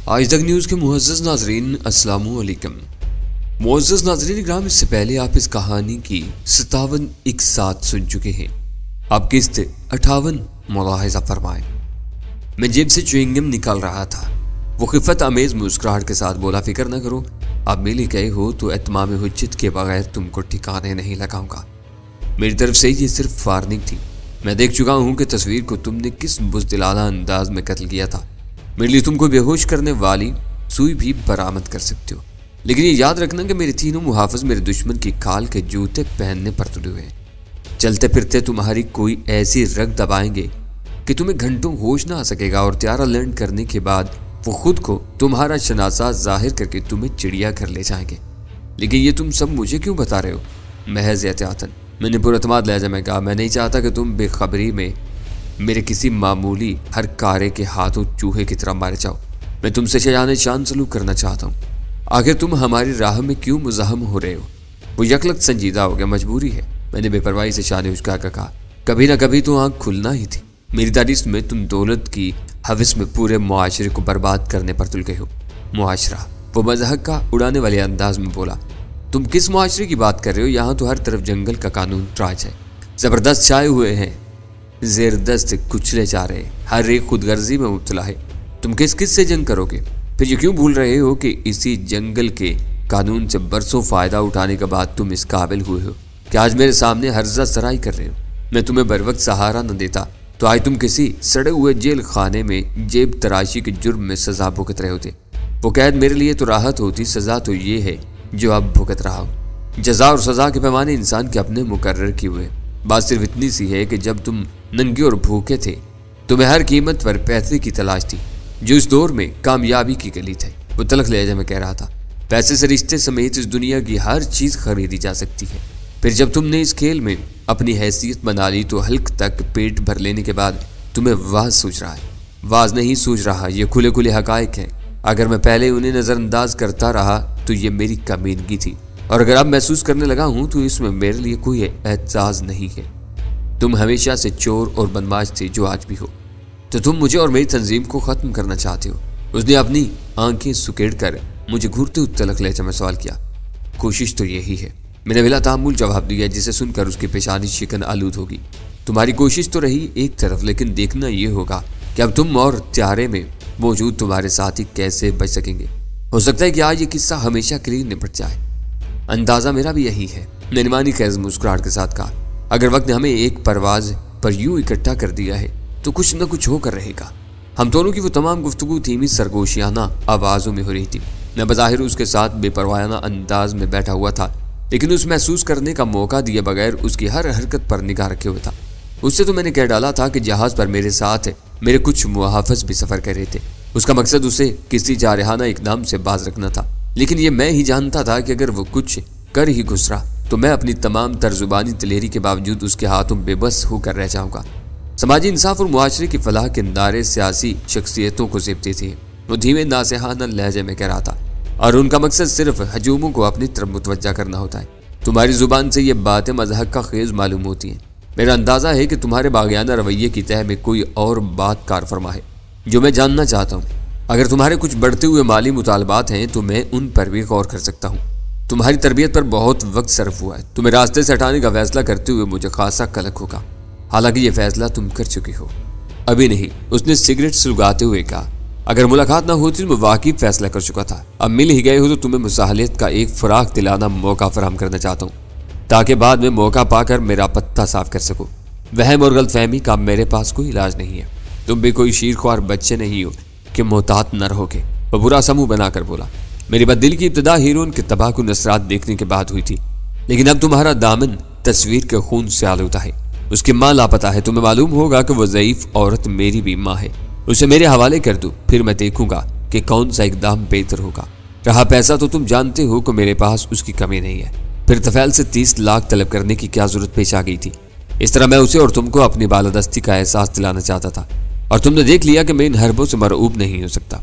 आज तक न्यूज़ के मुअज़्ज़ज़ नाज़रीन अस्सलामु अलैकुम। मुअज़्ज़ज़ नाज़रीन इकराम, इससे पहले आप इस कहानी की 57 एक साथ सुन चुके हैं। आप किस्त 58 मुलाहिज़ा फरमाएं। मैं जेब से च्युइंगम निकाल रहा था। वो खिफ़त अमेज़ मुस्कुराहट के साथ बोला, फिक्र न करो, आप मिल गए हो तो इत्माम हुज्जत के बगैर तुमको ठिकाने नहीं लगाऊंगा। मेरी तरफ से ये सिर्फ वार्निंग थी। मैं देख चुका हूँ कि तस्वीर को तुमने किस बुज़दिलाना अंदाज में कत्ल किया था। मेरे लिए तुमको बेहोश करने वाली सुई भी बरामद कर सकते हो, लेकिन ये याद रखना कि मेरे तीनों मुहाफ़िज़ मेरे दुश्मन की खाल के जूते पहनने पर तुले हुए हैं। चलते फिरते तुम्हारी कोई ऐसी रग दबाएंगे कि तुम्हें घंटों होश ना आ सकेगा और त्यारा लैंड करने के बाद वो खुद को तुम्हारा शनासा जाहिर करके तुम्हें चिड़िया घर ले जाएंगे। लेकिन ये तुम सब मुझे क्यों बता रहे हो? महज एहतियातन। मैंने पुरअतमाद लहजा में कहा, मैं नहीं चाहता कि तुम बेखबरी में मेरे किसी मामूली हर कारे के हाथों चूहे की तरह मारे जाओ। मैं तुमसे शजाने शान सलूक करना चाहता हूँ। आखिर तुम हमारी राह में क्यों मुज़ाहम हो रहे हो? वो यकलक संजीदा हो गया, मजबूरी है। मैंने बेपरवाही से शान उचका कर कहा, कभी ना कभी तो आँख खुलना ही थी। मेरी तारीफ में तुम दौलत की हवस में पूरे मुआशरे को बर्बाद करने पर तुल गए हो। मुआशरा, वो मज़हक का उड़ाने वाले अंदाज में बोला, तुम किस मुआशरे की बात कर रहे हो? यहाँ तो हर तरफ जंगल का कानून राज है। ज़बरदस्त छाए हुए हैं, ज़ेरदस्त कुचले जा रहे, हर एक खुदगर्जी में मुब्तला है। तुम किस किस से जंग करोगे? फिर ये क्यों भूल रहे हो कि इसी जंगल के कानून से बरसों फ़ायदा उठाने के बाद तुम इस काबिल हुए हो कि आज मेरे सामने हर्जा सराई कर रहे हो। मैं तुम्हें बर वक्त सहारा न देता तो आज तुम किसी सड़े हुए जेल खाने में जेब तराशी के जुर्म में सजा भुगत रहे होते। वो कैद मेरे लिए तो राहत होती, सज़ा तो ये है जो अब भुगत रहा हो। जज़ा और सज़ा के पैमाने इंसान के अपने मुकर्रर किए हुए। बात सिर्फ इतनी सी है कि जब तुम नंगे और भूखे थे, तुम्हें हर कीमत पर पैसे की तलाश थी, जो इस दौर में कामयाबी की गली थे। वो तलख लहजे में कह रहा था, पैसे से रिश्ते समेत इस दुनिया की हर चीज़ खरीदी जा सकती है। फिर जब तुमने इस खेल में अपनी हैसियत बना ली तो हल्क तक पेट भर लेने के बाद तुम्हें वाज सूझ रहा है। वाज नहीं सूझ रहा, ये खुले खुले हकायक हैं। अगर मैं पहले उन्हें नज़रअंदाज करता रहा तो ये मेरी कमीनगी थी, और अगर अब महसूस करने लगा हूं तो इसमें मेरे लिए कोई एहसास नहीं है। तुम हमेशा से चोर और बदमाश थे, जो आज भी हो। तो तुम मुझे और मेरी तंजीम को ख़त्म करना चाहते हो। उसने अपनी आंखें सुकेड़ कर मुझे घूरते हुए तलख लहजा में सवाल किया। कोशिश तो यही है, मैंने बिला तामुल जवाब दिया, जिसे सुनकर उसकी पेशानी शिकन आलूद होगी। तुम्हारी कोशिश तो रही एक तरफ, लेकिन देखना यह होगा कि अब तुम और त्यारे में मौजूद तुम्हारे साथी कैसे बच सकेंगे। हो सकता है कि आज ये किस्सा हमेशा के लिए निपट जाए। अंदाज़ा मेरा भी यही है, नैनमानी खैज मुस्कुराहट के साथ कहा। अगर वक्त ने हमें एक परवाज पर यूं इकट्ठा कर दिया है तो कुछ न कुछ होकर रहेगा। हम दोनों की वो तमाम गुफ्तगू धीमी सरगोशियाना आवाज़ों में हो रही थी। मैं बज़ाहिर उसके साथ बेपरवायाना अंदाज में बैठा हुआ था, लेकिन उस महसूस करने का मौका दिए बगैर उसकी हर हरकत पर निगाह रखे हुए था। उससे तो मैंने कह डाला था कि जहाज़ पर मेरे साथ मेरे कुछ मुहाफ़िज़ भी सफ़र कर रहे थे। उसका मकसद उसे किसी जारहाना इक़दाम से बाज रखना था, लेकिन ये मैं ही जानता था कि अगर वो कुछ कर ही गुजरा तो मैं अपनी तमाम तर्जुबानी दिलेरी के बावजूद उसके हाथों बेबस होकर रह जाऊंगा। समाजी इंसाफ और मुआशरे की फलाह के नारे सियासी शख्सियतों को ज़ेब देती है। वो धीमे नासेहाना लहजे में कह रहा था, और उनका मकसद सिर्फ हजूमों को अपनी तरफ मुतवज्जा करना होता है। तुम्हारी ज़ुबान से ये बातें मज़हक का खेज़ मालूम होती हैं। मेरा अंदाज़ा है कि तुम्हारे बागियाना रवैये की तह में कोई और बात कार फरमा है जो मैं जानना चाहता हूँ। अगर तुम्हारे कुछ बढ़ते हुए माली मुतालबात हैं तो मैं उन पर भी गौर कर सकता हूँ। तुम्हारी तरबियत पर बहुत वक्त सर्फ हुआ है। तुम्हें रास्ते से हटाने का फैसला करते हुए मुझे खासा कलक होगा, हालांकि ये फैसला तुम कर चुके हो। अभी नहीं, उसने सिगरेट सुलगाते हुए कहा। अगर मुलाकात ना होती तो मैं वाकई फैसला कर चुका था। अब मिल ही गए हो तो तुम्हें मुसाहलियत का एक फराक दिलाना मौका फराहम करना चाहता हूँ, ताकि बाद में मौका पाकर मेरा पत्ता साफ कर सको। वहम और गलतफहमी का मेरे पास कोई इलाज नहीं है। तुम भी कोई शीरख्वार बच्चे नहीं हो कि मोहतात न रहोगे। वह बुरा समूह बनाकर बोला, मेरी बददिली की इब्तिदा हीरोइन के तबाहकुन नसरात देखने के बाद हुई थी, लेकिन अब तुम्हारा दामन तस्वीर के खून से आलूदा है। उसकी माँ लापता है। तुम्हें मालूम होगा कि वह ज़ईफ़ औरत मेरी भी माँ है। उसे मेरे हवाले कर दो, फिर मैं देखूंगा कि कौन सा इक़दाम बेहतर होगा। रहा पैसा तो तुम जानते हो कि मेरे पास उसकी कमी नहीं है। फिर तफैल से 30 लाख तलब करने की क्या जरूरत पेश आ गई थी? इस तरह मैं उसे और तुमको अपनी बालादस्ती का एहसास दिलाना चाहता था, और तुमने देख लिया कि मैं इन हरबों से मरऊब नहीं हो सकता।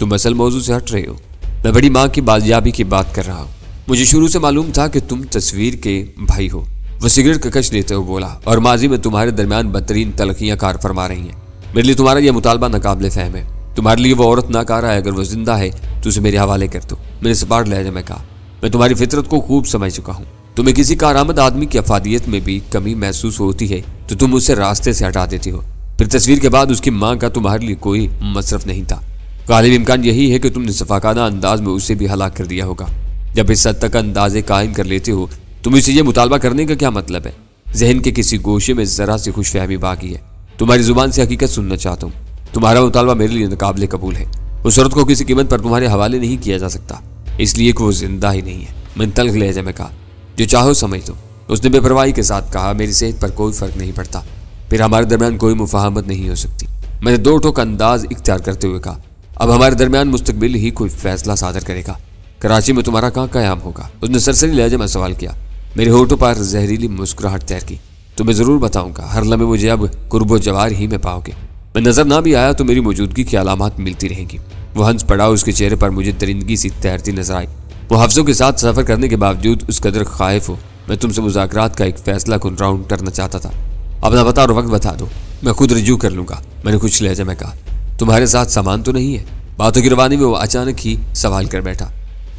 तुम असल मौजू से हट रहे हो। मैं बड़ी माँ की बाजियाबी की बात कर रहा हूँ। मुझे शुरू से मालूम था कि तुम तस्वीर के भाई हो। वो सिगरेट का कश लेते हुए बोला, और माजी में तुम्हारे दरमियान बदतरीन तलखियाँ कार फरमा रही हैं। मेरे लिए तुम्हारा यह मुतालबा नाकाबिले फ़हम है। तुम्हारे लिए वो औरत नाकारा है, अगर वो जिंदा है तो उसे मेरे हवाले कर दो। मैंने सपाट लहजे में कहा, मैं तुम्हारी फितरत को खूब समझ चुका हूँ। तुम्हें किसी कारआमद आदमी की अफादियत में भी कमी महसूस होती है तो तुम उसे रास्ते से हटा देती हो। फिर तस्वीर के बाद उसकी माँ का तुम्हारे लिए कोई मसरफ नहीं था। गालिब इम्कान यही है कि तुमने सफाकाना अंदाज में उसे भी हलाक कर दिया होगा। जब इस हद तक अंदाजे कायम कर लेते हो तुम इसे ये मुतालबा करने का क्या मतलब है? जहन के किसी गोशे में जरा सी खुशफहमी बाकी है। तुम्हारी जुबान से हकीकत सुनना चाहता हूँ। तुम्हारा मुतालबा मेरे लिए नाकाबिले कबूल है। उस औरत को किसी कीमत पर तुम्हारे हवाले नहीं किया जा सकता, इसलिए कि वो जिंदा ही नहीं है। मैंने तल्ख लहजे में कहा, जो चाहो समझ दो। उसने बेपरवाही के साथ कहा, मेरी सेहत पर कोई फर्क नहीं पड़ता, फिर हमारे दरमियान कोई मुफाहमत नहीं हो सकती। मैंने दो टोक अंदाज इख्तियार करते हुए कहा, अब हमारे दरमियान मुस्तकबिल ही कोई फैसला सादर करेगा। कराची में तुम्हारा कहाँ क़याम होगा? उसने सरसरी लहजे में सवाल किया। मेरे होठों पर जहरीली मुस्कुराहट तैर की। तुम्हें जरूर बताऊंगा, हर लम्हे मुझे अब कुर्बो जवार ही में पाओगे। मैं नजर ना भी आया तो मेरी मौजूदगी की अलामत मिलती रहेंगी। वो हंस पड़ा। उसके चेहरे पर मुझे दरिंदगी सी तैरती नजर आई। वो हफ्सों के साथ सफर करने के बावजूद उस कदर खाइफ हो। मैं तुमसे मुज़ाकरात का एक फैसला कुन राउंड करना चाहता था। अपना पता और वक्त बता दो, मैं खुद रजू कर लूंगा। मैंने कुछ लहजे में कहा, तुम्हारे साथ सामान तो नहीं है? बातों की रवानी में वो अचानक ही सवाल कर बैठा।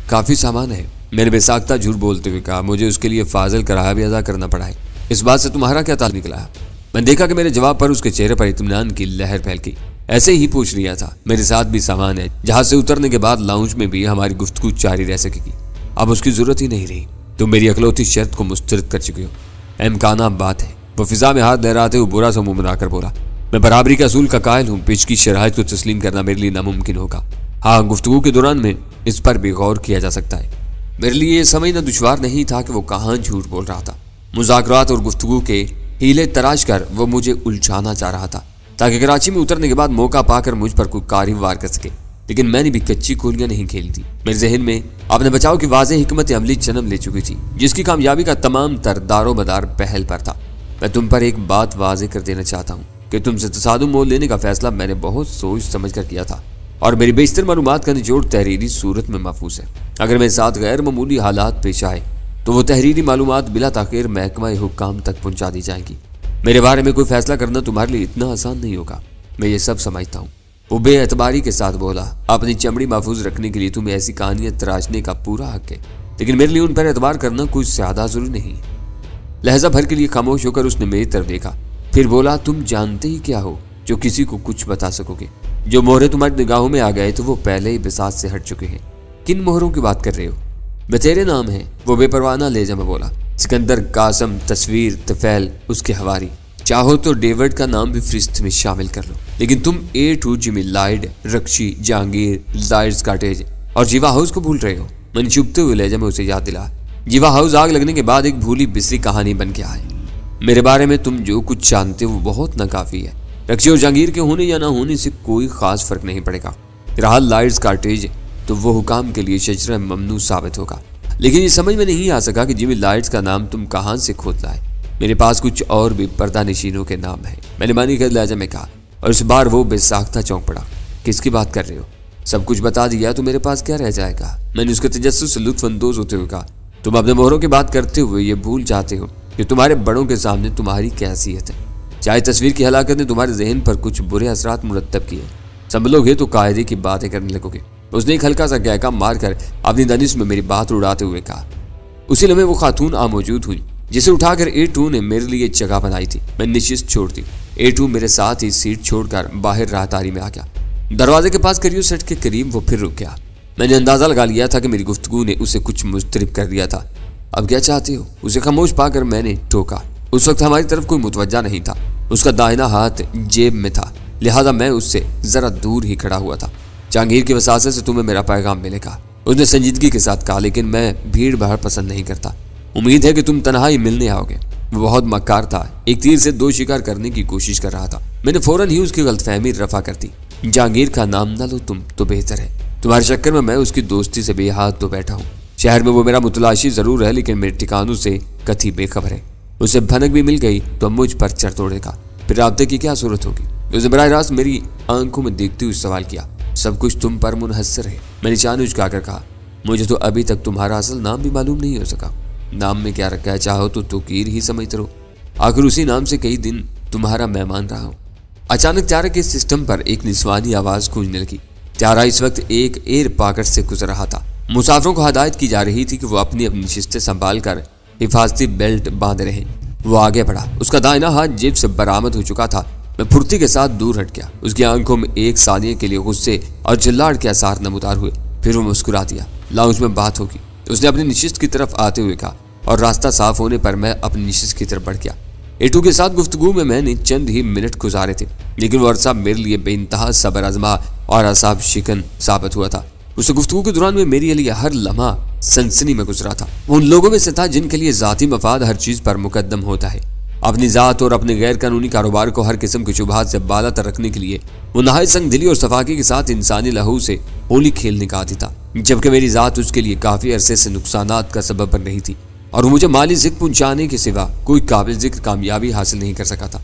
काफी सामान है, मैंने बेसाख्ता झूठ बोलते हुए कहा। मुझे उसके लिए फाजिल किराया भी अदा करना पड़ा है। इस बात से तुम्हारा क्या ताल्लुक निकला? मैंने देखा कि मेरे जवाब पर उसके चेहरे पर इत्मीनान की लहर फैल गई। ऐसे ही पूछ लिया था, मेरे साथ भी सामान है। जहाज से उतरने के बाद लाउंज में भी हमारी गुफ्तगू जारी रह सकेगी। अब उसकी जरूरत ही नहीं रही। तुम मेरी अकलौती शर्त को मुस्तरद कर चुके हो। इम्काना बात है। वो फिजा में हाथ लहराते हुए बुरा सा मुंह बनाकर बोला, मैं बराबरी के असूल का कायल हूँ। पिच की शराइत को तस्लीम करना मेरे लिए नामुमकिन होगा। हाँ, गुफ्तगू के दौरान में इस पर भी गौर किया जा सकता है। मेरे लिए यह समझना दुश्वार नहीं था कि वो कहाँ झूठ बोल रहा था। मुज़ाकरात और गुफ्तगू के हीले तराश कर वो मुझे उलझाना चाह रहा था ताकि कराची में उतरने के बाद मौका पाकर मुझ पर कोई कारी वार कर सके। लेकिन मैंने भी कच्ची गोलियां नहीं खेली थी। मेरे जहन में अपने बचाव की वाज़ेह हिकमत अमली जन्म ले चुकी थी, जिसकी कामयाबी का तमाम तर दारो मदार पहल पर था। मैं तुम पर एक बात वाज़ेह कर देना चाहता हूँ कि तुमसे तसादुम मोल लेने का फैसला मैंने बहुत सोच समझ कर किया था और मेरी बेशतर मालूमात का निचोड़ तहरीरी सूरत में महफूज है। अगर मेरे साथ गैर मामूली हालात पेश आए तो वो तहरीरी मालूमात बिला ताखीर महकमा हुक्काम तक पहुंचा दी जाएंगी। मेरे बारे में कोई फैसला करना तुम्हारे लिए इतना आसान नहीं होगा, मैं ये सब समझता हूँ। वो बेएतबारी के साथ बोला, अपनी चमड़ी महफूज रखने के लिए तुम्हें ऐसी कहानियां तराशने का पूरा हक है, लेकिन मेरे लिए उन पर एतबार करना कुछ ज्यादा जरूरी नहीं है। लहजा भर के लिए खामोश होकर उसने मेरी तरफ देखा, फिर बोला, तुम जानते ही क्या हो जो किसी को कुछ बता सकोगे? जो मोहरे तुम्हारी निगाहों में आ गए तो वो पहले ही बिसात से हट चुके हैं। किन मोहरों की बात कर रहे हो? बतेरे नाम है, वो बेपरवाना लहजा में बोला। सिकंदर, कासम, तस्वीर, तफैल, उसके हवारी। चाहो तो डेविड का नाम भी फरिश्त में शामिल कर लो। लेकिन तुम A2 जिमी लाइड, रक्षी, जहांगीर, लाइड्स कॉटेज और जीवा हाउस को भूल रहे हो। मैंने चुपते हुए लहजा में उसे याद दिला। जीवा हाउस आग लगने के बाद एक भूली बिसरी कहानी बन गया है। मेरे बारे में तुम जो कुछ जानते हो वो बहुत नाकाफी है। रक्षी और जहांगीर के होने या ना होने से कोई खास फर्क नहीं पड़ेगा। रहा लाइड्स कॉटेज तो वो हुकाम के लिए शजरा ममनू साबित होगा। लेकिन ये समझ में नहीं आ सका कि जिमी लाइड्स का नाम तुम कहाँ से खोद लाए। मेरे पास कुछ और भी पर्दा नशीनों के नाम हैं, मैंने मानी के लहजा में कहा, और इस बार वो बेसाख्ता चौंक पड़ा। किसकी बात कर रहे हो? सब कुछ बता दिया तो मेरे पास क्या रह जाएगा? मैंने उसके तजस्सुस से लुत्फ अंदोज होते हुए कहा, तुम अपने मोहरों की बात करते हुए ये भूल जाते हो कि तुम्हारे बड़ों के सामने तुम्हारी क्या हैसियत है। चाहे तस्वीर की हलाकत ने तुम्हारे जहन पर कुछ बुरे असरात मुरतब किए, संभलोगे तो कायदे की बातें करने लगोगे। उसने एक हल्का सा गहका मारकर अपनी दानिश में मेरी बात उड़ाते हुए कहा। उसी लम्हे वो खातून आ मौजूद हुई जिसे उठाकर A2 ने मेरे लिए जगह बनाई थी। मैंने निश्चित छोड़ दी। A2 मेरे साथ ही सीट छोड़कर बाहर राहतारी में आ गया। दरवाजे के पास करियो सेट के करीब वो फिर रुक गया। मैंने अंदाजा लगा लिया था कि मेरी गुफ्तगू ने उसे कुछ मुस्तरिब कर दिया था। अब क्या चाहते हो? उसे खामोश पाकर मैंने टोका। उस वक्त हमारी तरफ कोई मुतवज्जा नहीं था। उसका दाहिना हाथ जेब में था, लिहाजा मैं उससे जरा दूर ही खड़ा हुआ था। जहांगीर की वसासे से तुम्हें मेरा पैगाम मिलेगा, उसने संजीदगी के साथ कहा, लेकिन मैं भीड़ भाड़ पसंद नहीं करता। उम्मीद है कि तुम तन्हाई मिलने आओगे। वो बहुत मक्कार था, एक तीर से दो शिकार करने की कोशिश कर रहा था। मैंने फौरन ही उसकी गलतफहमी रफा कर दी। जहांगीर का नाम न लो तुम तो बेहतर है। तुम्हारे चक्कर में मैं उसकी दोस्ती से बेहाथ तो बैठा हूँ। शहर में वो मेरा मुतलाशी जरूर है, लेकिन मेरे ठिकानों से कथी बेखबर है। उसे भनक भी मिल गई तो मुझ पर चढ़ तोड़ेगा, फिर राब्ते की क्या सूरत होगी? उसने बराह रास्त मेरी आंखों में देखते हुए सवाल किया। सब कुछ तुम पर मुनहसर है, मैंने चान उचकाकर कहा। मुझे तो अभी तक तुम्हारा असल नाम भी मालूम नहीं हो सका। नाम में क्या रखा है? चाहो तो तोकीर ही समझते रहो। आखिर उसी नाम से कई दिन तुम्हारा मेहमान रहा हूँ। अचानक त्यारा के सिस्टम पर एक निस्वानी आवाज गूंजने लगी। त्यारा इस वक्त एक एयर पाकेट से गुजर रहा था। मुसाफिरों को हदायत की जा रही थी कि वो अपनी अपनी नशिस्तें संभाल कर हिफाजती बेल्ट बांधे रहे। वो आगे बढ़ा, उसका दाहिना हाथ जेब से बरामद हो चुका था। मैं फुर्ती के साथ दूर हट गया। उसकी आंखों में एक सानिये के लिए गुस्से और चिल्लाहट के आसार नमूदार हुए। फिर वो मुस्कुरा दिया। लाउंज में बात होगी, उसने अपनी नशिस्त की तरफ आते हुए कहा, और रास्ता साफ होने पर मैं अपनी नशिस्त की तरफ बढ़ गया। एटू के साथ गुफ्तगू में मैंने चंद ही मिनट गुजारे थे, लेकिन वो अरसा मेरे लिए बेइंतहा सबर आजमा और असाब शिकन साबित हुआ था। उस गुफ्तगू के दौरान में मेरे लिए हर लम्हा सनसनी में गुजरा था। उन लोगों में से था जिनके लिए जाती मफाद हर चीज पर मुकद्दम होता है। अपनी जात और अपने गैर कानूनी कारोबार को हर किस्म की शुबहात से बाला तर रखने के लिए वो नहायत संगदिली और सफाकी के साथ इंसानी लहू से होली खेलने का आदी था, जबकि मेरी जात उसके लिए काफी अरसे से नुकसानात का सबब बन रही थी और मुझे माली जिक्र पहुंचाने के सिवा कोई काबिल जिक्र कामयाबी हासिल नहीं कर सका था।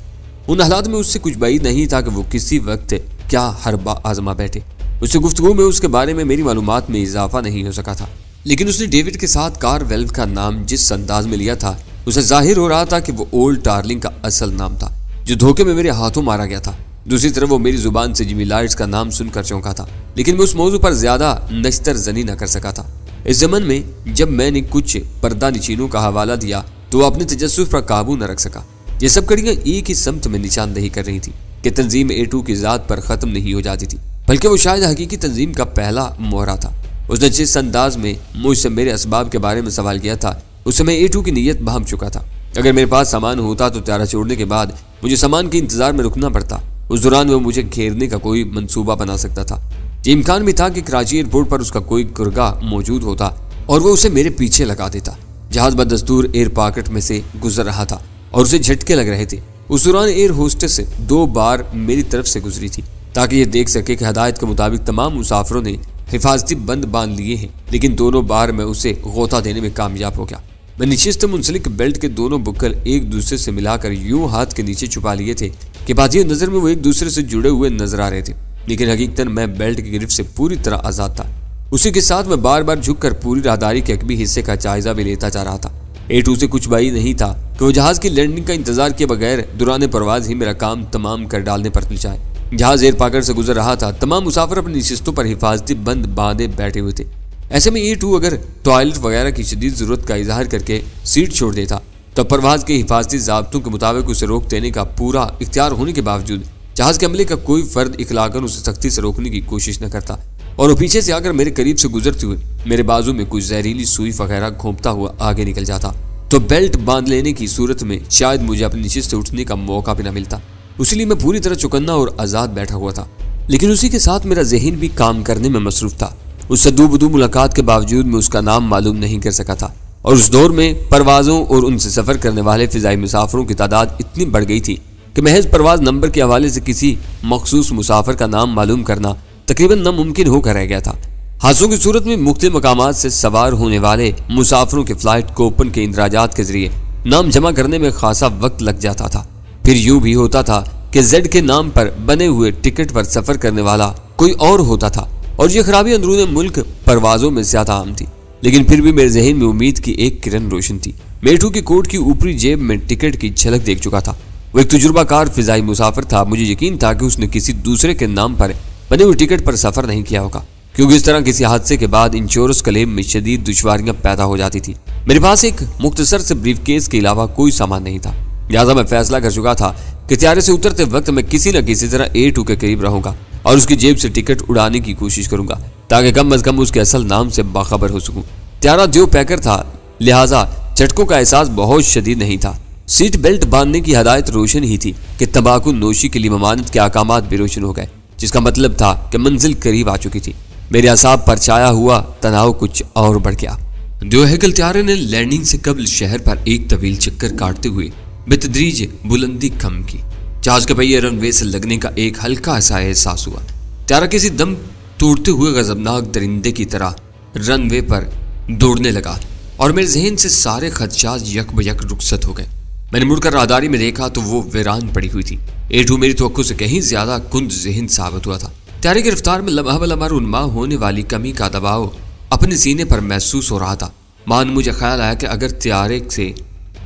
उन हालात में उससे कुछ बाई नहीं था कि वो किसी वक्त क्या हरबा आजमा बैठे। उससे गुफ्तगू में उसके बारे में मेरी मालूमात में इजाफा नहीं हो सका था, लेकिन उसने डेविड के साथ कार वेल्व का नाम जिस अंदाज में लिया था, उसे जाहिर हो रहा था कि वो ओल्ड डार्लिंग का असल नाम था, जो धोखे में मेरे हाथों मारा गया था। दूसरी तरफ वो मेरी जुबान से जिमी लाइट्स का नाम सुनकर चौंका था, लेकिन मैं उस मौजू पर ज्यादा नश्तर जनी न कर सका था। इस जमन में जब मैंने कुछ पर्दा निचीनों का हवाला दिया तो वो अपने तजस्सुस पर काबू न रख सका। ये सब कड़ियां एक ही समत में निशानदही कर रही थी कि तंजीम एटू की जात पर खत्म नहीं हो जाती थी, बल्कि वो शायद हकीकी तंजीम का पहला मोहरा था। उसने जिस अंदाज में मुझसे मेरे असबाब के बारे में सवाल किया था, उस समय एटू की नीयत भाम चुका था। अगर मेरे पास सामान होता तो त्यारा छोड़ने के बाद मुझे सामान के इंतजार में रुकना पड़ता। उस दौरान वो मुझे घेरने का कोई मंसूबा बना सकता था। ये इम्कान भी था कि कराची एयरपोर्ट पर उसका कोई गुर्गा मौजूद होता और वो उसे मेरे पीछे लगा देता। जहाज बदस्तूर एयर पॉकेट में से गुजर रहा था और उसे झटके लग रहे थे। उस दौरान एयर होस्टेस 2 बार मेरी तरफ से गुजरी थी ताकि ये देख सके कि हदायत के मुताबिक तमाम मुसाफिरों ने हिफाजती बंद बांध लिए हैं, लेकिन दोनों बार मैं उसे गोता देने में कामयाब हो गया। मैं नशिस्त मुंसलिक बेल्ट के दोनों बुक्कल एक दूसरे से मिलाकर यूं हाथ के नीचे छुपा लिए थे कि बातियों नजर में वो एक दूसरे से जुड़े हुए नजर आ रहे थे, लेकिन हकीकतन मैं बेल्ट की गिरफ्त से पूरी तरह आजाद था। उसी के साथ मैं बार बार झुककर पूरी राहदारी के अकबी हिस्से का जायजा भी लेता जा रहा था। एटू से कुछ बाई नहीं था कि वो जहाज की लैंडिंग का इंतजार किए बगैर दौरान परवाज ही मेरा काम तमाम कर डालने पर तुल जाए। जहाज एयर पॉकेट से गुजर रहा था। तमाम मुसाफिर अपनी नशिस्तों पर हिफाजती बंद बांधे बैठे हुए थे। ऐसे में एटू अगर टॉयलेट वगैरह की शदीद जरूरत का इजहार करके सीट छोड़ देता तो परवाज के हिफाजती ज़ाब्तों के मुताबिक उसे रोक देने का पूरा इख्तियार होने के बावजूद जहाज के अमले का कोई फर्द इखलाकन उसे सख्ती से रोकने की कोशिश न करता और वो पीछे से आकर मेरे करीब से गुजरते हुए मेरे बाजू में कुछ जहरीली सुई वगैरह घोंपता हुआ आगे निकल जाता तो बेल्ट बांध लेने की सूरत में शायद मुझे अपनी नशिस्त से उठने का मौका भी न मिलता। इसलिए मैं पूरी तरह चौकन्ना और आज़ाद बैठा हुआ था, लेकिन उसी के साथ मेरा जहन भी काम करने में मसरूफ था। उससे दूबदू मुलाकात के बावजूद मैं उसका नाम मालूम नहीं कर सका था और उस दौर में परवाज़ों और उनसे सफ़र करने वाले फ़िज़ाई मुसाफिरों की तादाद इतनी बढ़ गई थी कि महज परवाज़ नंबर के हवाले से किसी मखसूस मुसाफिर का नाम मालूम करना तकरीबन नामुमकिन होकर रह गया था। हादसों की सूरत में मुख्तलिफ मकामात से सवार होने वाले मुसाफिरों के फ्लाइट कोपन के इंदराजात के जरिए नाम जमा करने में खासा वक्त लग जाता था। फिर यूं भी होता था कि जेड के नाम पर बने हुए टिकट पर सफ़र करने वाला कोई और होता था और ये खराबी अंदरूनी मुल्क परवाज़ों में ज्यादा आम थी, लेकिन फिर भी मेरे जहन में उम्मीद की एक किरण रोशन थी। मेटू की कोट की ऊपरी जेब में टिकट की झलक देख चुका था। वो एक तजुर्बाकार फिजाई मुसाफिर था। मुझे यकीन था कि उसने किसी दूसरे के नाम पर बने हुए टिकट पर सफर नहीं किया होगा, क्योंकि इस तरह किसी हादसे के बाद इंश्योरेंस क्लेम में शदीद दुश्वारियां पैदा हो जाती थी। मेरे पास एक मुख्तसर से ब्रीफकेस के अलावा कोई सामान नहीं था, लिहाजा मैं फैसला कर चुका था कि त्यारे से उतरते वक्त मैं किसी न किसी तरह A2 के करीब रहूंगा और उसकी जेब से टिकट उड़ाने की कोशिश करूंगा ताकि कम अज कम उसके असल नाम से बाखबर हो सकूं। त्यारा जो पैकर था, लिहाजा झटकों का एहसास बहुत शदीद नहीं था। सीट बेल्ट बांधने की हदायत रोशन ही थी कि तंबाकू नोशी के लिए ममानत के अहकामात भी रोशन हो गए, जिसका मतलब था कि मंजिल करीब आ चुकी थी। मेरे असाब पर छाया हुआ तनाव कुछ और बढ़ गया। दोहकल त्यारे ने लैंडिंग से कबल शहर पर एक तवील चक्कर काटते हुए बेतदरीज बुलंदी कम की। जहाज के पहिए रनवे से लगने का एक हल्का सा एहसास हुआ। त्यारा किसी दम तोड़ते हुए गजबनाक दरिंदे की तरह रनवे पर दौड़ने लगा और मेरे जहन से सारे खदशात यक ब यक रुखसत हो गए। मैंने मुड़कर राहदारी में देखा तो वो वीरान पड़ी हुई थी। A2 मेरी तवक्को से कहीं ज्यादा कुंद जहन साबित हुआ था। त्यारे की रफ्तार में लम्हा ब लम्हा रुनमा होने वाली कमी का दबाव अपने सीने पर महसूस हो रहा था। मान मुझे ख्याल आया कि अगर त्यारे से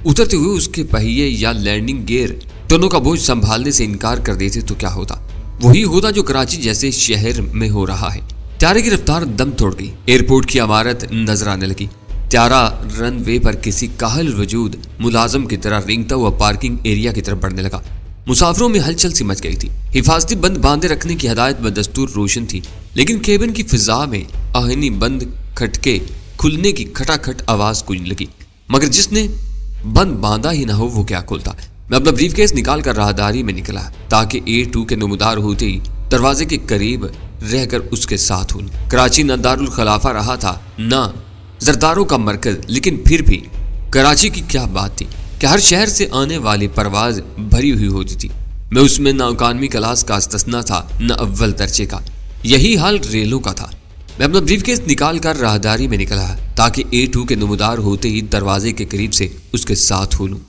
उतरते हुए उसके पहिए या लैंडिंग गियर टनों का बोझ संभालने से इनकार कर देते तो क्या होता। वही होता जो कराची जैसे शहर में हो रहा है। त्यारे की रफ्तार दम तोड़ गई। एयरपोर्ट की इमारत नजर आने लगी। त्यारा रनवे पर किसी काहल वजूद मुलाजम की तरह रेंगता हुआ पार्किंग एरिया की तरफ बढ़ने लगा। मुसाफिरों में हलचल सी मच गई थी। हिफाजती बंद बांधे रखने की हदायत बदस्तूर रोशन थी, लेकिन केबिन की फिजा में आहनी बंद खटके खुलने की खटाखट आवाज गूंजने लगी। मगर जिसने बंद बांधा ही ना हो वो क्या खोलता। मैं अपना ब्रीफकेस निकाल कर राहदारी में निकला ताकि A2 के नुमदार होते ही दरवाजे के करीब रहकर उसके साथ हूं। कराची न दारुल खलाफा रहा था न जरदारों का मरकज, लेकिन फिर भी कराची की क्या बात थी कि हर शहर से आने वाली परवाज भरी हुई होती थी। मैं उसमें न इकानमी क्लास का इस्तिस्ना था न अव्वल दर्जे का। यही हाल रेलों का था। मैं अपना ब्रीफकेस निकाल कर राहदारी में निकला ताकि A2 के नुमदार होते ही दरवाजे के करीब से उसके साथ हो लूं।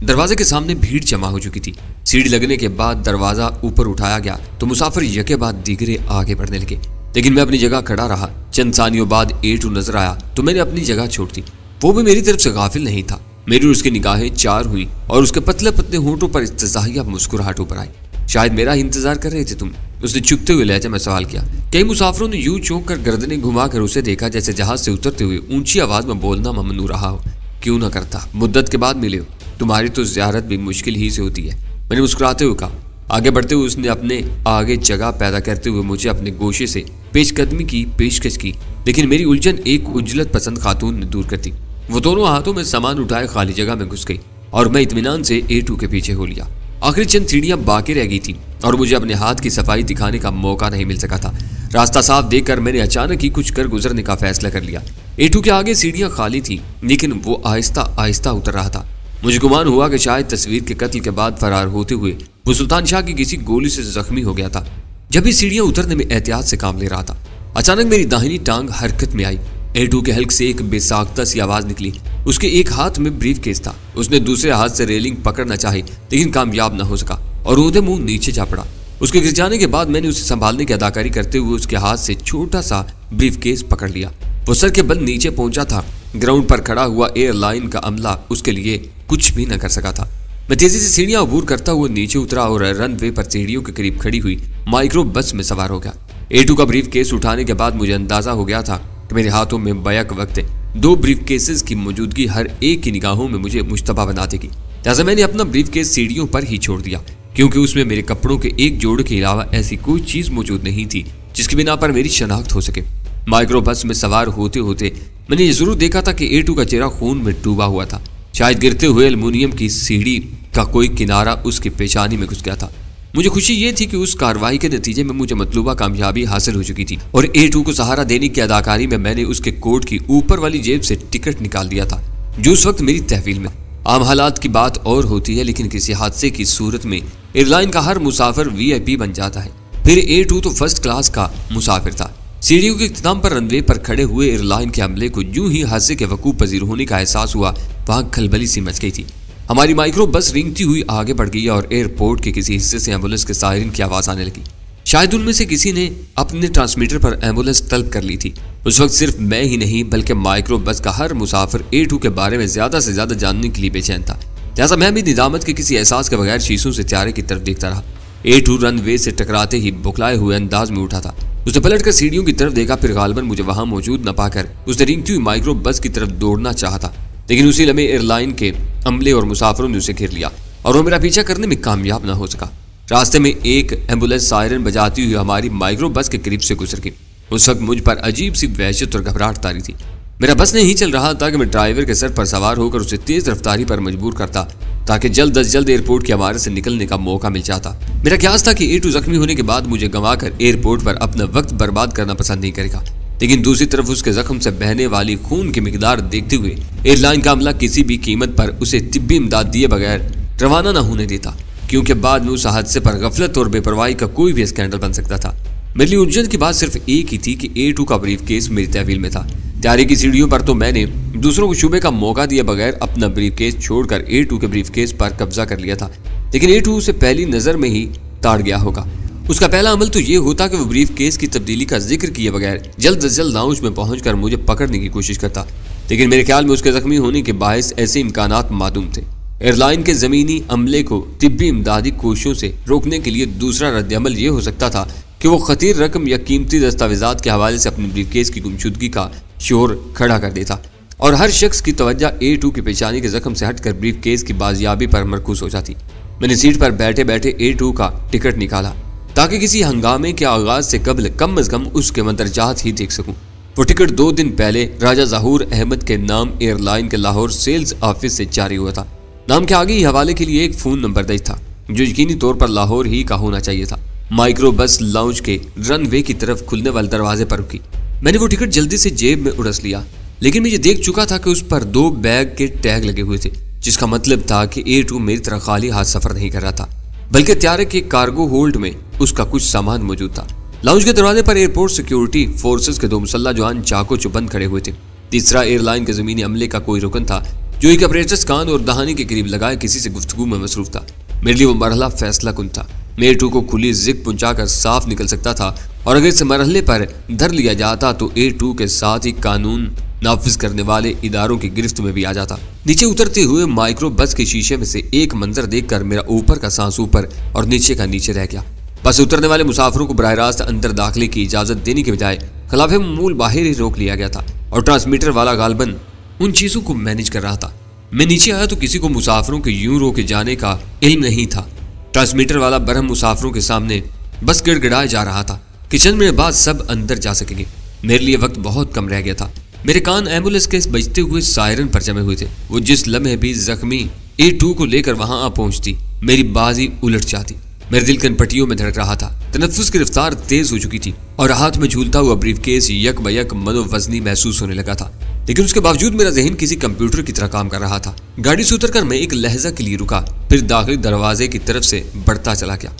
दरवाजे के सामने भीड़ जमा हो चुकी थी। सीढ़ी लगने के बाद दरवाजा ऊपर उठाया गया तो मुसाफिर यके बाद दीगरे आगे बढ़ने लगे, लेकिन मैं अपनी जगह खड़ा रहा। चंद सानियों बाद A2 नजर आया तो मैंने अपनी जगह छोड़ दी। वो भी मेरी तरफ से गाफिल नहीं था। मेरी और उसकी निगाहें चार हुई और उसके पतले पतले होंठों पर इस्तज़ाहिया मुस्कुराहट ऊपर आई। शायद मेरा ही इंतजार कर रहे थे तुम, उसने चुपते हुए लहजे में सवाल किया। कई मुसाफिरों ने यूं चौंक कर गर्दनें घुमाकर उसे देखा जैसे जहाज से उतरते हुए ऊंची आवाज में बोलना ममनू रहा हो। क्यों ना करता, मुद्दत के बाद मिले हो, तुम्हारी तो ज़ियारत भी मुश्किल ही से होती है, मैंने मुस्कुराते हुए कहा। आगे बढ़ते हुए उसने अपने आगे जगह पैदा करते हुए मुझे अपने गोशे से पेशकदमी की पेशकश की, लेकिन मेरी उलझन एक उजलत पसंद खातून ने दूर कर दी। वो दोनों हाथों में सामान उठाए खाली जगह में घुस गई और मैं इत्मीनान से A2 के पीछे हो लिया। आखिरी चंद सीढ़ियां बाकी रह गई थी और मुझे अपने हाथ की सफाई दिखाने का मौका नहीं मिल सका था। रास्ता साफ देखकर मैंने अचानक ही कुछ कर गुजरने का फैसला कर लिया। A2 के आगे सीढ़ियां खाली थी, लेकिन वो आहिस्ता आहिस्ता उतर रहा था। मुझे गुमान हुआ कि शायद तस्वीर के कत्ल के बाद फरार होते हुए वो सुल्तान शाह की किसी गोली से जख्मी हो गया था। जब भी सीढ़ियां उतरने में एहतियात से काम ले रहा था, अचानक मेरी दाहिनी टांग हरकत में आई। A2 के हल्क से एक बेसाख्ता सी आवाज निकली। उसके एक हाथ में ब्रीफकेस था। उसने दूसरे हाथ से रेलिंग पकड़ना चाही, लेकिन कामयाब न हो सका और ऊंधे मुंह नीचे जा पड़ा। उसके गिर जाने के बाद मैंने उसे संभालने की अदाकारी करते हुए उसके हाथ से छोटा सा ब्रीफकेस पकड़ लिया। वो सर के बल नीचे पहुंचा था। ग्राउंड पर खड़ा हुआ एयरलाइन का अमला उसके लिए कुछ भी न कर सका था। मैं तेजी से सीढ़ियां अबूर करता हुआ नीचे उतरा और रनवे पर सीढ़ियों के करीब खड़ी हुई माइक्रो बस में सवार हो गया। A2 का ब्रीफकेस उठाने के बाद मुझे अंदाजा हो गया था कि मेरे हाथों में बैक वक्त 2 ब्रीफकेसेस की मौजूदगी हर एक की निगाहों में मुझे मुश्तबा बना देगी। लिहाजा मैंने अपना ब्रीफकेस सीढ़ियों पर ही छोड़ दिया, क्योंकि उसमें मेरे कपड़ों के एक जोड़ के अलावा ऐसी कोई चीज मौजूद नहीं थी जिसकी बिना पर मेरी शनाख्त हो सके। माइक्रो बस में सवार होते होते मैंने ये जरूर देखा था कि A2 का चेहरा खून में डूबा हुआ था। शायद गिरते हुए एल्युमिनियम की सीढ़ी का कोई किनारा उसकी पेशानी में घुस गया था। मुझे खुशी ये थी कि उस कार्रवाई के नतीजे में मुझे मतलूबा कामयाबी हासिल हो चुकी थी और A2 को सहारा देने की अदाकारी में मैंने उसके कोट की ऊपर वाली जेब से टिकट निकाल दिया था, जो उस वक्त मेरी तहवील में। आम हालात की बात और होती है, लेकिन किसी हादसे की सूरत में एयरलाइन का हर मुसाफिर VIP बन जाता है। फिर A2 तो फर्स्ट क्लास का मुसाफिर था। सीढ़ियों के इख्तिताम पर रनवे पर खड़े हुए एयरलाइन के अमले को यूं ही हादसे के वकूफ पजीर होने का एहसास हुआ, वहां खलबली सी मच गई थी। हमारी माइक्रो बस रेंगती हुई आगे बढ़ गई और एयरपोर्ट के किसी हिस्से से एम्बुलेंस के सायरन की आवाज आने लगी। शायद उनमें से किसी ने अपने ट्रांसमीटर पर एम्बुलेंस तलब कर ली थी। उस वक्त सिर्फ मैं ही नहीं बल्कि माइक्रो बस का हर मुसाफिर A2 के बारे में ज्यादा से ज्यादा जानने के लिए बेचैन था। लिहाजा मैं भी निदामत के किसी एहसास के बगैर शीशों से त्यारे की तरफ देखता रहा। A2 रनवे से टकराते ही बुखलाए हुए अंदाज में उठा था। उसने पलट कर सीढ़ियों की तरफ देखा, फिर गालबन मुझे वहां मौजूद न पाकर उसने रेंगती हुई माइक्रो बस की तरफ दौड़ना चाहा था, लेकिन उसी लम्हे एयरलाइन के अमले और मुसाफिरों ने उसे घेर लिया और वो मेरा पीछा करने में कामयाब न हो सका। रास्ते में एक एम्बुलेंस सायरन बजाती हुई हमारी माइक्रो बस के करीब से गुजर गई। उस वक्त मुझ पर अजीब सी वहशत और घबराहट तारी थी। मेरा बस नहीं चल रहा था कि मैं ड्राइवर के सर पर सवार होकर उसे तेज रफ्तारी पर मजबूर करता ताकि जल्द अज जल्द एयरपोर्ट की इमारत से निकलने का मौका मिल जाता। मेरा ख्याल था कि A2 जख्मी होने के बाद मुझे गंवाकर एयरपोर्ट पर अपना वक्त बर्बाद करना पसंद नहीं करेगा, लेकिन दूसरी तरफ उसके जख्म से बहने वाली खून की मिकदार देखते हुए एयरलाइन का अमला किसी भी कीमत पर उसे तिब्बी इमदाद दिए बगैर रवाना न होने देता, क्योंकि बाद में उस हादसे पर गफलत और बेपरवाही का कोई भी स्कैंडल बन सकता था। मेरे लिए उलझन की बात सिर्फ एक ही थी कि A2 का ब्रीफकेस मेरी तहवील में था। त्यारे की सीढ़ियों पर तो मैंने दूसरों को शुबे का मौका दिए बगैर अपना ब्रीफकेस छोड़कर A2 के ब्रीफकेस पर कब्जा कर लिया था, लेकिन A2 उसे पहली नजर में ही ताड़ गया होगा। उसका पहला अमल तो ये होता कि वो ब्रीफकेस की तब्दीली का जिक्र किए बगैर जल्द से जल्द लाउंज में पहुंचकर मुझे पकड़ने की कोशिश करता, लेकिन मेरे ख्याल में उसके जख्मी होने के बायस ऐसे इम्कानात मादूम थे। एयरलाइन के जमीनी अमले को तिब्बी इमदादी कोशिशों से रोकने के लिए दूसरा रद्दअमल ये हो सकता था कि वो खतीर रकम या कीमती दस्तावेजात के हवाले से अपनी ब्रीफकेस की गुमशुदगी का शोर खड़ा कर देता और हर शख्स की तवज्जो A2 की पेशानी के जख्म से हटकर ब्रीफकेस की बाजियाबी पर मरकूज हो जाती। मैंने सीट पर बैठे बैठे A2 का टिकट निकाला ताकि किसी हंगामे के आगाज से कबल कम अज कम उसके मंदरजात ही देख सकूं। वो टिकट 2 दिन पहले राजा ज़हूर अहमद के नाम एयरलाइन के लाहौर सेल्स ऑफिस से जारी हुआ था। नाम के आगे ही हवाले के लिए एक फ़ोन नंबर दर्ज था जो यकीनी तौर पर लाहौर ही का होना चाहिए था। माइक्रो बस लाउंज के रनवे की तरफ खुलने वाले दरवाजे पर रुकी। मैंने वो टिकट जल्दी से जेब में उड़स लिया, लेकिन मैं ये देख चुका था कि उस पर 2 बैग के टैग लगे हुए थे, जिसका मतलब था कि A2 मेरी तरह खाली हाथ सफर नहीं कर रहा था, बल्कि त्यारे के कार्गो होल्ड में उसका कुछ सामान मौजूद था। लाउंज के दरवाजे पर एयरपोर्ट सिक्योरिटी फोर्सेस के 2 मुसल्ला जवान चाको चुबंद खड़े हुए थे। तीसरा एयरलाइन के जमीनी अमले का कोई रुकन था जो एक अपरेटर्स कान और दहानी के करीब लगाए किसी से गुफ्तगू में मसरूफ था। मेरे लिए वो मरहला फैसला कुन था। मैं A2 को खुली जिक पहुंचाकर साफ निकल सकता था और अगर इस मरहले पर धर लिया जाता तो A2 के साथ ही कानून नाफिज करने वाले इदारों की गिरफ्त में भी आ जाता। नीचे उतरते हुए माइक्रो बस के शीशे में से एक मंजर देखकर मेरा ऊपर का सांस ऊपर और नीचे का नीचे रह गया। बस उतरने वाले मुसाफिरों को बराह रास्त अंदर दाखिले की इजाजत देने के बजाय खिलाफ मामूल बाहर ही रोक लिया गया था और ट्रांसमीटर वाला गालबन उन चीजों को मैनेज कर रहा था। मैं नीचे आया तो किसी को मुसाफिरों के यूं रोके जाने का इल्म नहीं था। ट्रांसमीटर वाला बरहम मुसाफिरों के सामने बस गिड़गिड़ाया जा रहा था कि चंद मिनट बाद सब अंदर जा सकेंगे। मेरे लिए वक्त बहुत कम रह गया था। मेरे कान एम्बुलेंस के बजते हुए सायरन पर जमे हुए थे। वो जिस लम्हे भी जख्मी A2 को लेकर वहां आ पहुंचती मेरी बाजी उलट जाती। मेरे दिल कनपट्टियों में धड़क रहा था। तनफ्फुस की रफ्तार तेज हो चुकी थी और हाथ में झूलता हुआ ब्रीफकेस यक बयक मनोवजनी महसूस होने लगा था, लेकिन उसके बावजूद मेरा जहन किसी कंप्यूटर की तरह काम कर रहा था। गाड़ी से उतरकर मैं एक लहजा के लिए रुका, फिर दाखिली दरवाजे की तरफ से बढ़ता चला गया।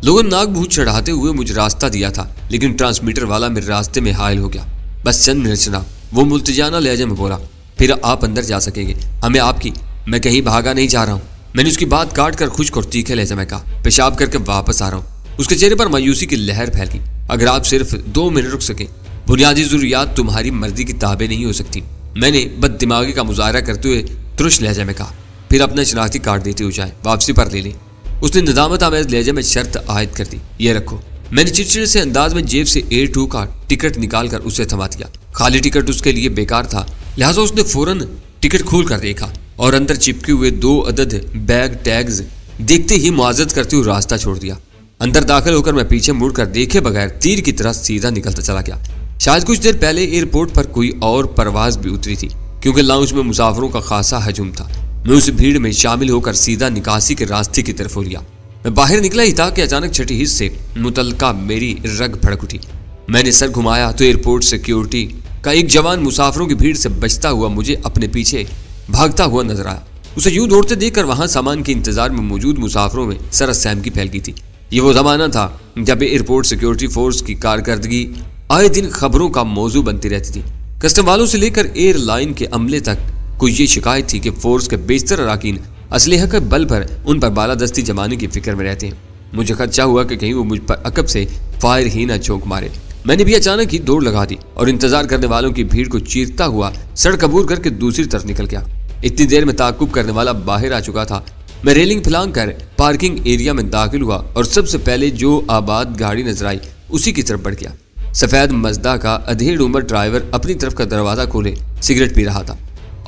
लोगों ने नाक भूत चढ़ाते हुए मुझे रास्ता दिया था, लेकिन ट्रांसमीटर वाला मेरे रास्ते में हायल हो गया। बस चंद मिनट जनाब, वो मुल्तजाना लहजे में बोला, फिर आप अंदर जा सकेंगे। हमें आपकी, मैं कहीं भागा नहीं जा रहा हूँ। मैंने उसकी बात काट कर खुश्क और तीखे लहजे में कहा, पेशाब करके वापस आ रहा हूँ। उसके चेहरे पर मायूसी की लहर फैल गई। अगर आप सिर्फ 2 मिनट रुक सके, बुनियादी जरूरियात तुम्हारी मर्जी की ताबे नहीं हो सकती। मैंने बददिमागी का मुजाहरा करते हुए तुरुश लहजे में कहा, फिर अपना शनाख्ती कार्ड देते हो जाए, वापसी पर ले लें। उसने निदामत आमेज लहजे में शर्त आयद कर दी, ये रखो। मैंने चिड़चिड़े से अंदाज में जेब से A2 का टिकट निकालकर उसे थमा दिया। खाली टिकट उसके लिए बेकार था, लिहाजा उसने फौरन टिकट खोल कर देखा और अंदर चिपके हुए 2 अदद बैग टैग्स देखते ही मुआज़त करते हुए रास्ता छोड़ दिया। अंदर दाखिल होकर मैं पीछे मुड़कर देखे बगैर तीर की तरह सीधा निकलता चला गया। शायद कुछ देर पहले एयरपोर्ट पर कोई और परवाज भी उतरी थी, क्योंकि लाउंज में मुसाफिरों का खासा हजूम था। मैं उस भीड़ में शामिल होकर सीधा निकासी के रास्ते की तरफ हो लिया। मैं बाहर निकला ही था कि अचानक छठी हिस्से से मुतलका मेरी रग भड़क उठी। मैंने सर घुमाया तो एयरपोर्ट सिक्योरिटी का एक जवान मुसाफिरों की भीड़ से बचता हुआ मुझे अपने पीछे भागता हुआ नजर आया। उसे यूं दौड़ते देखकर वहां सामान के इंतजार में मौजूद मुसाफिरों में सरसहमगी फैल गई थी। ये वो जमाना था जब एयरपोर्ट सिक्योरिटी फोर्स की कारकर्दगी आए दिन खबरों का मौजू बनती रहती थी। कस्टम वालों से लेकर एयरलाइन के अमले तक को ये शिकायत थी कि फोर्स के बेशतर अराकीन असलहा के बल पर उन पर बालादस्ती जमाने की फिक्र में रहते हैं। मुझे खदशा हुआ कि कहीं वो मुझ पर अकब से फायर ही न चौंक मारे। मैंने भी अचानक ही दौड़ लगा दी और इंतजार करने वालों की भीड़ को चीरता हुआ सड़क अबूर करके दूसरी तरफ निकल गया। इतनी देर में ताकुब करने वाला बाहर आ चुका था। मैं रेलिंग फैलांग कर पार्किंग एरिया में दाखिल हुआ और सबसे पहले जो आबाद गाड़ी नजर आई उसी की तरफ बढ़ गया। सफेद मजदा का अधेड़ उम्र ड्राइवर अपनी तरफ का दरवाजा खोले सिगरेट पी रहा था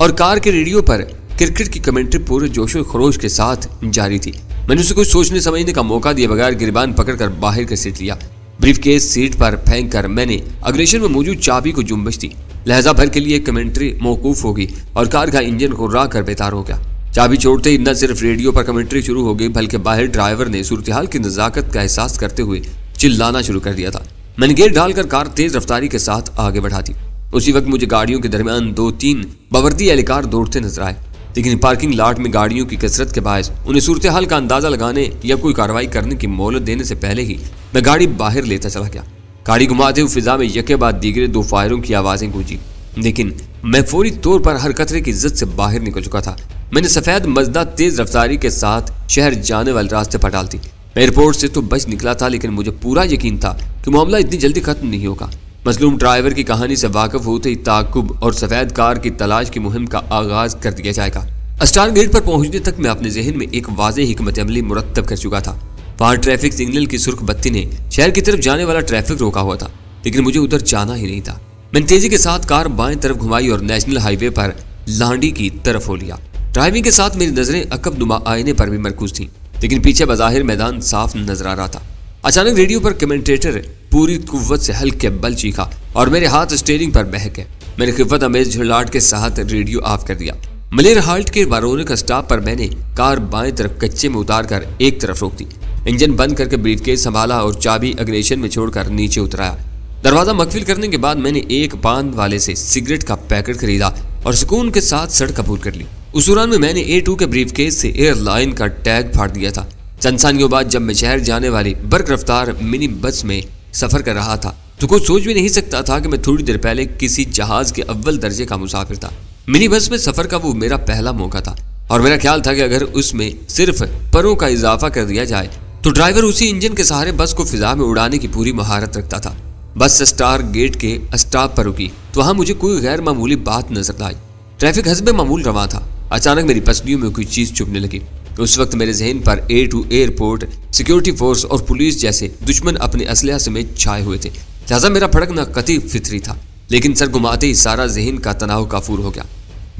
और कार के रेडियो पर क्रिकेट की कमेंट्री पूरे जोशो खरोश के साथ जारी थी। मैंने उसे कुछ सोचने समझने का मौका दिए बगैर गिरबान पकड़कर बाहर के सीट लिया। ब्रीफकेस सीट पर फेंक कर मैंने अग्रेशन में मौजूद चाबी को जुम्बश दी। लहजा भर के लिए कमेंट्री मौकूफ होगी और कार का इंजन खुर्रा कर बेतार हो गया। चाबी छोड़ते ही न सिर्फ रेडियो पर कमेंट्री शुरू हो गई, बल्कि बाहर ड्राइवर ने सूरत-ए-हाल की नजाकत का एहसास करते हुए चिल्लाना शुरू कर दिया था। मैंने गेट डालकर कार तेज रफ्तारी के साथ आगे बढ़ा दी। उसी वक्त मुझे गाड़ियों के दरमियान 2-3 बावर्दी एहलकार दौड़ते नजर आए, लेकिन पार्किंग लॉट में गाड़ियों की कसरत के बायस उन्हें सूरत-ए-हाल का अंदाजा लगाने या कोई कार्रवाई करने की मोहलत देने से पहले ही मैं गाड़ी बाहर लेता चला गया। गाड़ी घुमाते हुए फिजा में यके बाद दीगरे 2 फायरों की आवाजें गूंजी, लेकिन मैं फौरी तौर पर हर खतरे की इज्जत से बाहर निकल चुका था। मैंने सफेद मजदा तेज रफ्तारी के साथ शहर जाने वाले रास्ते पर डाल दी। मैं एयरपोर्ट से तो बच निकला था, लेकिन मुझे पूरा यकीन था कि मामला इतनी जल्दी खत्म नहीं होगा। मजलूम ड्राइवर की कहानी से वाकिफ होते ही ताकुब और सफेद कार की तलाश की मुहिम का आगाज कर दिया जाएगा। स्टार गेट पर पहुंचने तक मैं अपने जहन में एक वाज़ेह हिकमत अमली मुरत्तब कर चुका था। वहां ट्रैफिक सिग्नल की सुर्ख बत्ती ने शहर की तरफ जाने वाला ट्रैफिक रोका हुआ था, लेकिन मुझे उधर जाना ही नहीं था। मैंने तेजी के साथ कार बाएं तरफ घुमाई और नेशनल हाईवे पर लांडी की तरफ हो लिया। ड्राइविंग के साथ मेरी नजरें अकब नुमा आईने पर भी मरकूज थीं, लेकिन पीछे बज़ाहिर मैदान साफ नजर आ रहा था। अचानक रेडियो पर कमेंटेटर पूरी कुव्वत से हल्के बल चीखा और मेरे हाथ स्टीयरिंग पर बहक गए। मैंने खिफत अमेज झुलाट के साथ रेडियो ऑफ कर दिया। मलेर हाल्ट के बारोने का स्टॉप पर मैंने कार बाएं तरफ कच्चे में उतार कर एक तरफ रोक दी। इंजन बंद करके ब्रीफकेस संभाला और चाबी अग्रेशन में छोड़कर नीचे उतराया। दरवाजा मकफिल करने के बाद मैंने एक पान वाले से सिगरेट का पैकेट खरीदा और सुकून के साथ सड़क कबूल कर ली। उस दौरान में मैंने A2 के ब्रीफकेस से एयरलाइन का टैग फाड़ दिया था। चंद सालों बाद जब मैं शहर जाने वाली बर्क रफ्तार मिनी बस में सफर कर रहा था तो कुछ सोच भी नहीं सकता था कि मैं थोड़ी देर पहले किसी जहाज के अव्वल दर्जे का मुसाफिर था। मिनी बस में सफर का वो मेरा पहला मौका था और मेरा ख्याल था कि अगर उसमें सिर्फ परों का इजाफा कर दिया जाए तो ड्राइवर उसी इंजन के सहारे बस को फिजा में उड़ाने की पूरी महारत रखता था। बस स्टार गेट के स्टॉप पर रुकी तो वहां मुझे कोई गैर मामूली बात नजर आई। ट्रैफिक हस्बे मामूल रवा था। अचानक मेरी पसलियों में कोई चीज चुभने लगी। उस वक्त मेरे जहन पर A2 एयरपोर्ट, सिक्योरिटी फोर्स और पुलिस जैसे दुश्मन अपने असलहा समेत छाए हुए थे। लिहाजा मेरा भड़कना कतई फितरी था, लेकिन सर घुमाते ही सारा जहन का तनाव काफूर हो गया।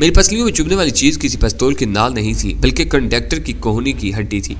मेरी पसलियों में चुभने वाली चीज किसी पिस्तौल की नाल नहीं थी, बल्कि कंडक्टर की कोहनी की हड्डी थी,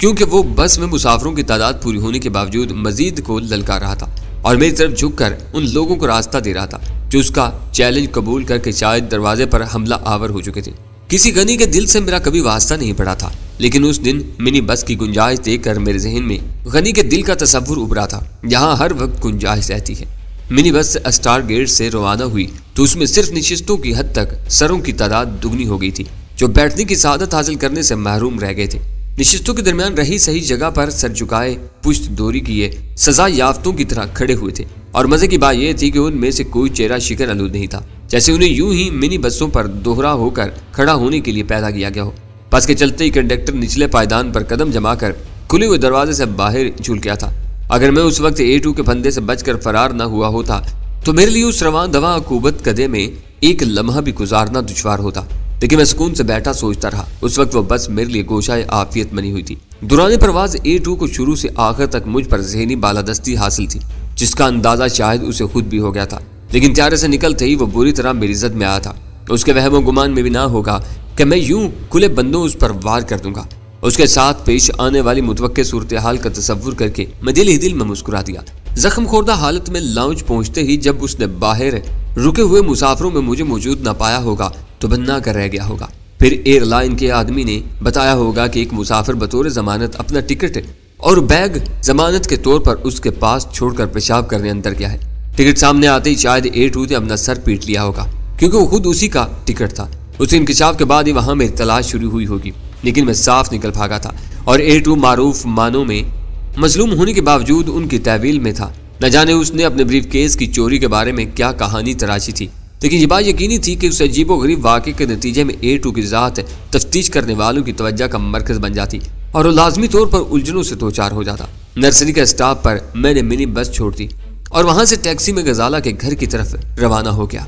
क्योंकि वो बस में मुसाफिरों की तादाद पूरी होने के बावजूद मजीद को ललकार रहा था और मेरी तरफ झुककर उन लोगों को रास्ता दे रहा था जो उसका चैलेंज कबूल करके शायद दरवाजे पर हमला आवर हो चुके थे। किसी गनी के दिल से मेरा कभी वास्ता नहीं पड़ा था, लेकिन उस दिन मिनी बस की गुंजाइश देखकर मेरे जहन में गनी के दिल का तस्वुर उभरा था, जहां हर वक्त गुंजाइश रहती है। मिनी बस स्टार गेट से रवाना हुई तो उसमें सिर्फ निशिस्तों की हद तक सरों की तादाद दुगनी हो गई थी, जो बैठने की सादत हासिल करने से महरूम रह गए थे। निशिस्तों के दरमियान रही सही जगह पर सर झुकाए पुश्त दोरी किए सजा याफ्तों की तरह खड़े हुए थे और मजे की बात यह थी कि उनमें से कोई चेहरा शिकन आलूद नहीं था, जैसे उन्हें यूं ही मिनी बसों पर दोहरा होकर खड़ा होने के लिए पैदा किया गया हो। बस के चलते ही कंडक्टर निचले पायदान पर कदम जमाकर खुले हुए दरवाजे से बाहर झूल गया था। अगर मैं उस वक्त A2 के फंदे से बचकर फरार न हुआ होता तो मेरे लिए उस रवान दवा अकूबत कदे में एक लम्हा भी गुजारना दुश्वार होता, लेकिन मैं सुकून से बैठा सोचता रहा। उस वक्त वो बस मेरे लिए गोशाए आफियत बनी हुई थी। दौरान परवाज A2 को शुरू से आखिर तक मुझ पर ज़हनी बालादस्ती हासिल थी, जिसका अंदाजा शायद उसे खुद भी हो गया था, लेकिन त्यारे से निकलते ही वो बुरी तरह मेरी जद में आया था। उसके वहमो गुमान में भी ना होगा कि मैं यूं खुले बंदों उस पर वार कर दूंगा। उसके साथ पेश आने वाली मुतवक्के सूरत हाल का तस्वुर करके मैं दिल ही दिल में मुस्कुरा दिया। जख्म खोरदा हालत में लाउंज पहुंचते ही जब उसने बाहर रुके हुए मुसाफिरों में मुझे मौजूद न पाया होगा तो बन्ना कर रह गया होगा। फिर एयरलाइन के आदमी ने बताया होगा कि एक मुसाफिर बतौर जमानत अपना टिकट और बैग जमानत के तौर पर उसके पास छोड़कर पेशाब करने अंदर गया है। टिकट सामने आते ही शायद A2 ने अपना सर पीट लिया होगा, क्योंकि वो खुद उसी का टिकट था। उसके इंकशाफ के बाद ही वहां मेरी तलाश शुरू हुई होगी, लेकिन मैं साफ निकल भागा था और A2 मारूफ मानों में मजलूम होने के बावजूद उनकी तहवील में था। न जाने उसने अपने ब्रीफकेस की चोरी के बारे में क्या कहानी तराशी थी, लेकिन ये बात यकीनी थी कि उस अजीबो गरीब वाक़े के नतीजे में A2 की ज़ात तफ्तीश करने वालों की तवज्जो का मरकज़ बन जाती और वो लाजमी तौर पर उलझनों से दो चार हो जाता। नर्सरी के स्टॉप पर मैंने मिनी बस छोड़ दी और वहां से टैक्सी में गजाला के घर की तरफ रवाना हो गया।